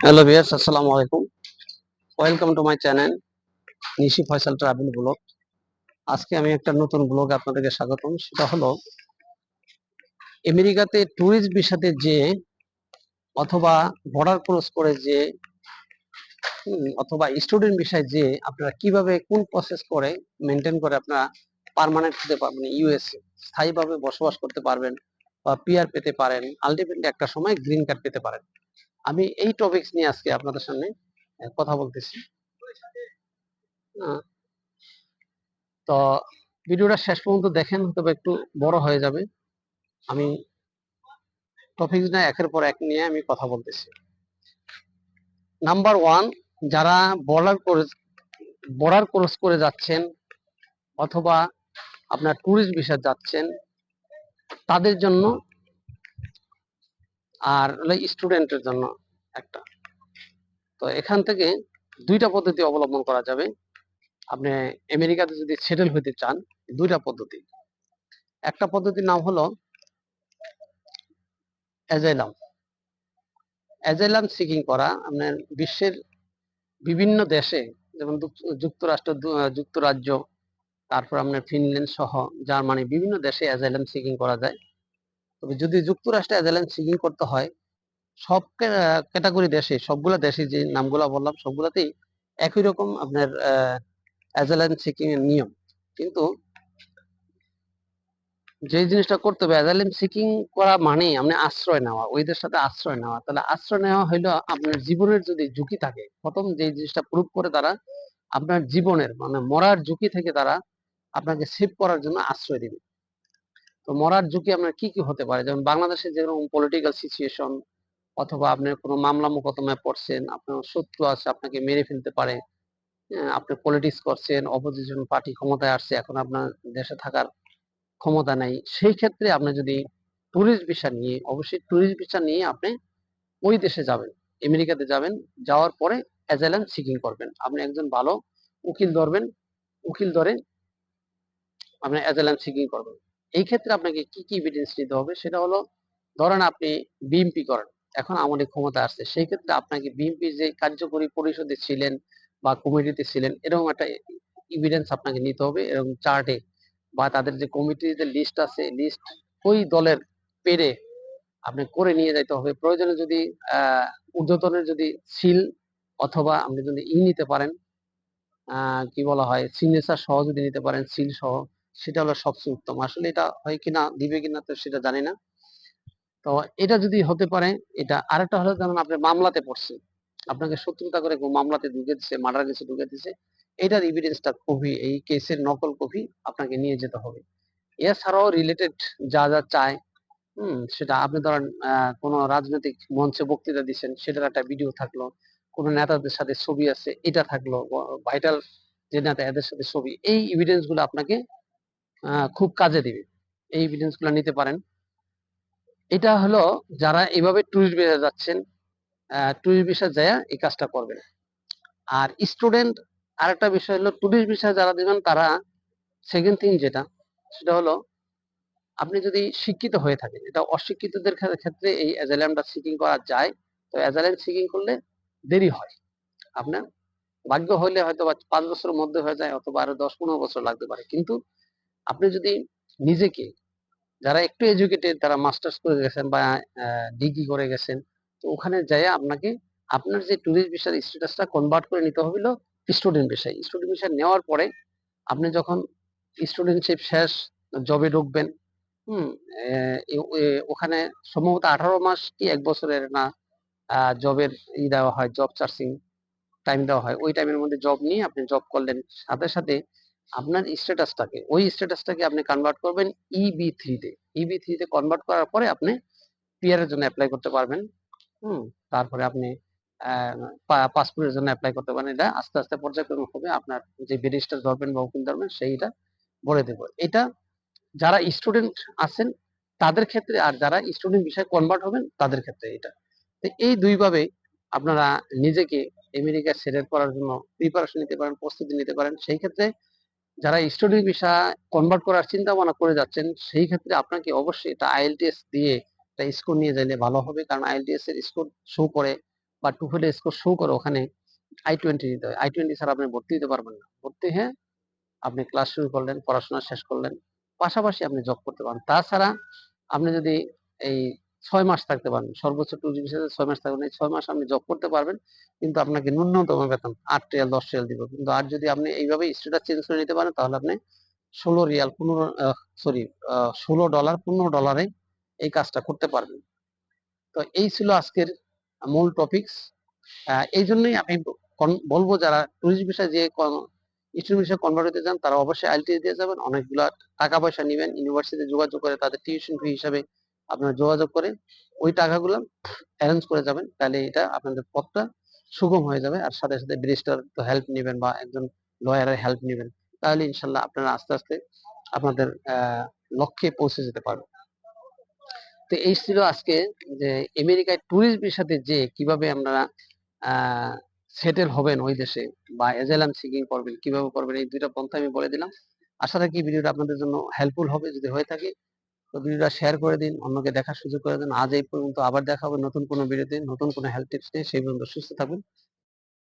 Hello viewers, আসসালামু আলাইকুম। Welcome to my channel Nishi Faisal travel blog. আজকে আমি একটা নতুন ব্লগ আপনাদেরকে স্বাগতম। সেটা হলো আমেরিকাতে ট্যুরিস্ট ভিসাতে যে অথবা বর্ডার ক্রস করে যে অথবা স্টুডেন্ট ভিসায় যে আপনারা কিভাবে কোন প্রসেস করে মেনটেন করে আপনারা পার্মানেন্ট হতে পারবেন, ইউএসএ স্থায়ীভাবে বসবাস করতে পারবেন বা পিআর পেতে পারেন, আলটিমেটলি একটা সময় গ্রিন কার্ড পেতে পারেন। আমি এই টপিকস নিয়ে আজকে আপনাদের সামনে কথা বলতেছি। আহ, তো ভিডিওটা শেষ পর্যন্ত দেখেন, হয়তো একটু বড় হয়ে যাবে। আমি টপিক না একের পর এক নিয়ে আমি কথা বলতেছি। নাম্বার ওয়ান, যারা বর্ডার ক্রস করে যাচ্ছেন অথবা আপনার ট্যুরিস্ট ভিসা যাচ্ছেন তাদের জন্য, আর স্টুডেন্টের জন্য একটা। তো এখান থেকে দুইটা পদ্ধতি অবলম্বন করা যাবে। আপনি আমেরিকাতে যদি সেটেল হতে চান, দুইটা পদ্ধতি। একটা পদ্ধতির নাম হলো অ্যাজাইলাম। অ্যাজাইলাম সিকিং করা আপনার বিশ্বের বিভিন্ন দেশে, যেমন যুক্তরাষ্ট্র, যুক্তরাজ্য, তারপর আপনার ফিনল্যান্ড সহ জার্মানি, বিভিন্ন দেশে অ্যাজাইলাম সিকিং করা যায়। তবে যদি যুক্তরাষ্ট্রে অ্যাজাইলাম সিকিং করতে হয়, সব ক্যাটাগরি দেশে, সবগুলা দেশে যে নামগুলা বললাম সবগুলাতেই একই রকম আপনার অ্যাজাইলাম সিকিং এর নিয়ম। কিন্তু যে জিনিসটা করতে হবে, অ্যাজাইলাম সিকিং করা মানে আপনি আশ্রয় নেওয়া, ওইদের সাথে আশ্রয় নেওয়া। তাহলে আশ্রয় নেওয়া হইলো আপনার জীবনের যদি ঝুঁকি থাকে, প্রথম যে জিনিসটা প্রুভ করে তারা আপনার জীবনের মানে মরার ঝুঁকি থেকে তারা আপনাকে সেভ করার জন্য আশ্রয় দিবে। তো মরার ঝুঁকি আপনার কি কি হতে পারে, যেমন বাংলাদেশে যেরকম পলিটিক্যাল সিচুয়েশন, অথবা আপনি কোনো মামলা মোকদ্দমায় পড়ছেন, আপনার শত্রু আছে আপনাকে মেরে ফেলতে পারে, আপনি পলিটিক্স করছেন, অপোজিশন পার্টি ক্ষমতায় আসছে, এখন আপনার দেশে থাকার ক্ষমতা নাই। সেই ক্ষেত্রে আপনি যদি ট্যুরিস্ট ভিসা নিয়ে, অবশ্যই ট্যুরিস্ট ভিসা নিয়ে আপনি ওই দেশে যাবেন, আমেরিকাতে যাবেন। যাওয়ার পরে অ্যাজাইলাম সিকিং করবেন। আপনি একজন ভালো উকিল ধরবেন, উকিল ধরে আপনি অ্যাজাইলাম সিকিং করবেন। এই ক্ষেত্রে আপনাকে কি কি এভিডেন্স নিতে হবে, সেটা হলো, ধরেন আপনি বিএমপি করেন, এখন আমাদের ক্ষমতা আসছে, সেই ক্ষেত্রে আপনাকে বিএমপি যে কার্যকরী পরিষদে ছিলেন বা কমিটিতে ছিলেন, এরকম একটা এভিডেন্স আপনাকে নিতে হবে। এরকম চার্টে বা তাদের যে কমিটির যে লিস্ট আছে, লিস্ট ওই দলের পেরে আপনি করে নিয়ে যাইতে হবে। প্রয়োজনে যদি ঊর্ধ্বতনের যদি সিল অথবা আপনি যদি নিতে পারেন, কি বলা হয়, সিগনেচার সহ যদি নিতে পারেন, সিল সহ, সেটা হলো সবচেয়ে উত্তম। আসলে এটা হয় কিনা, দিবে কিনা, তো সেটা জানি না। তো এটা যদি হতে পারে, এটা আরেকটা হলো, যেমন আপনি মামলাতে পড়ছেন, আপনাকে শত্রুতা করে মামলাতে ঢুকে দিচ্ছে, মার্ডার কেসে ঢুকে দিচ্ছে, এটার এভিডেন্সটা কপি, এই কেসের নকল কপি আপনাকে নিয়ে যেতে হবে। এছাড়াও রিলেটেড যা যা চায়, সেটা আপনি ধরেন কোনো রাজনৈতিক মঞ্চে বক্তৃতা দিচ্ছেন, সেটার একটা ভিডিও থাকলো, কোন নেতাদের সাথে ছবি আছে এটা থাকলো, ভাইটাল যে নেতা এদের সাথে ছবি, এই এভিডেন্স গুলো আপনাকে খুব কাজে দিবে। এই এভিডেন্স গুলো নিতে পারেন। এটা হলো যারা এভাবে ট্যুরিস্ট ভিসা যাচ্ছেন, ট্যুরিস্ট ভিসা যায় এই কাজটা করবেন। আর স্টুডেন্ট, আরেকটা বিষয় হলো, ট্যুরিস্ট ভিসা যারা দিবেন তারা সেকেন্ড থিং যেটা, সেটা হলো আপনি যদি শিক্ষিত হয়ে থাকেন, এটা অশিক্ষিতদের ক্ষেত্রে এই অ্যাজাইলামটা সিকিং করা যায়। তো অ্যাজাইলাম সিকিং করলে দেরি হয়, আপনার ভাগ্য হইলে হয়তো বা 5 বছরের মধ্যে হয়ে যায়, অথবা আরো 10-15 বছর লাগতে পারে। কিন্তু আপনি যদি নিজেকে, যারা একটু এডুকেটেড, তারা মাস্টার্স করে গেছেন বা ডিগ্রি করে গেছেন, তো ওখানে যাই আপনাকে আপনার যে ট্যুরিস্ট ভিসার স্ট্যাটাসটা কনভার্ট করে নিতে হবে স্টুডেন্ট ভিসায়। স্টুডেন্ট ভিসা নেওয়ার পরে আপনি যখন স্টুডেন্টশিপ শেষ, জবে ঢুকবেন, হুম ওখানে সম্ভবত 18 মাস কি 1 বছরের না জবের দেওয়া হয়, জব সার্চিং টাইম দেওয়া হয়। ওই টাইমের মধ্যে জব নিয়ে আপনি জব করলেন, সাথে সাথে আপনার স্ট্যাটাসটাকে, ওই স্ট্যাটাসটাকে আপনি কনভার্ট করবেন EB3 তে। EB3 তে কনভার্ট করার পরে আপনি পিআর এর জন্য অ্যাপ্লাই করতে পারবেন। হুম তারপরে আপনি পাসপোর্টের জন্য অ্যাপ্লাই করতে পারেন। এটা আস্তে আস্তে পর্যায়ক্রমে হবে, আপনার যে ব্যারিস্টার ধরবেন বা উকিল ধরবেন সেইটা বলে দেবো। এটা যারা স্টুডেন্ট আছেন তাদের ক্ষেত্রে, আর যারা স্টুডেন্ট বিষয়ে কনভার্ট হবেন তাদের ক্ষেত্রে এটা। তো এই দুইভাবে আপনারা নিজেকে আমেরিকা সেটেল করার জন্য প্রিপারেশন নিতে পারেন, প্রস্তুতি নিতে পারেন। সেই ক্ষেত্রে যারা স্টুডেন্ট ভিসা কনভার্ট করার চিন্তা ভাবনা করে যাচ্ছেন, সেই ক্ষেত্রে আপনাকে অবশ্যই এটা আইএলটিএস দিয়ে একটা স্কোর নিয়ে যাইলে ভালো হবে, কারণ আইএলটিএস এর স্কোর শো করে বা টুফেল স্কোর শো করে ওখানে I-20 নিতে হয়। I-20 ছাড়া আপনি ভর্তি হতে পারবেন না। ভর্তি হয়ে আপনি ক্লাস শুরু করলেন, পড়াশোনা শেষ করলেন, পাশাপাশি আপনি জব করতে পারেন। তাছাড়া আপনি যদি এই 6 মাস থাকতে পারেন, সর্বোচ্চ ট্যুরিস্ট ভিসাতে 6 মাস থাকবেন, এই 6 মাস আপনি জব করতে পারবেন, কিন্তু আপনাকে ন্যূনতম বেতন 8 রিয়াল 10 রিয়াল দিব। কিন্তু আর যদি আপনি এইভাবে স্ট্যাটাস চেঞ্জ করে নিতে পারেন তাহলে আপনি 16 রিয়াল 15 সরি $16 $15 এই কাজটা করতে পারবেন। তো এই ছিল আজকের মূল টপিকস। এই জন্যই আমি বলবো যারা ট্যুরিস্ট ভিসা যে স্টুডেন্ট ভিসা কনভার্ট হতে চান তারা অবশ্যই আইএলটিএস দিয়ে যাবেন। অনেকগুলা টাকা পয়সা নিবেন, ইউনিভার্সিটিতে যোগাযোগ করে তাদের টিউশন ফি হিসাবে আপনারা যোগাযোগ করে ওই টাকাগুলো অ্যারেঞ্জ করে যাবেন। তাহলে এটা আপনাদের পথটা সুগম হয়ে যাবে। আর সাথে সাথে ব্যারিস্টার তো হেল্প নিবেন বা একজন লয়ারের হেল্প নিবেন। তাহলে ইনশাল্লাহ আপনারা আস্তে আস্তে আপনাদের লক্ষ্যে পৌঁছে যেতে পারবেন। তো এই ছিল আজকে যে আমেরিকায় ট্যুরিস্ট ভিসাতে যে কিভাবে আপনারা সেটেল হবেন ওই দেশে বা অ্যাজাইলাম সিকিং করবেন, কিভাবে করবেন, এই দুইটা পন্থা আমি বলে দিলাম। আশা রাখি ভিডিওটা আপনাদের জন্য হেল্পফুল হবে। যদি হয়ে থাকে তো ভিডিওটা শেয়ার করে দিন, অন্যকে দেখার সুযোগ করে দিন। আজ এই পর্যন্ত, আবার দেখা হবে নতুন কোনো ভিডিওতে নতুন কোনো হেল্প টিপস নিয়ে। সেই পর্যন্ত সুস্থ থাকুন।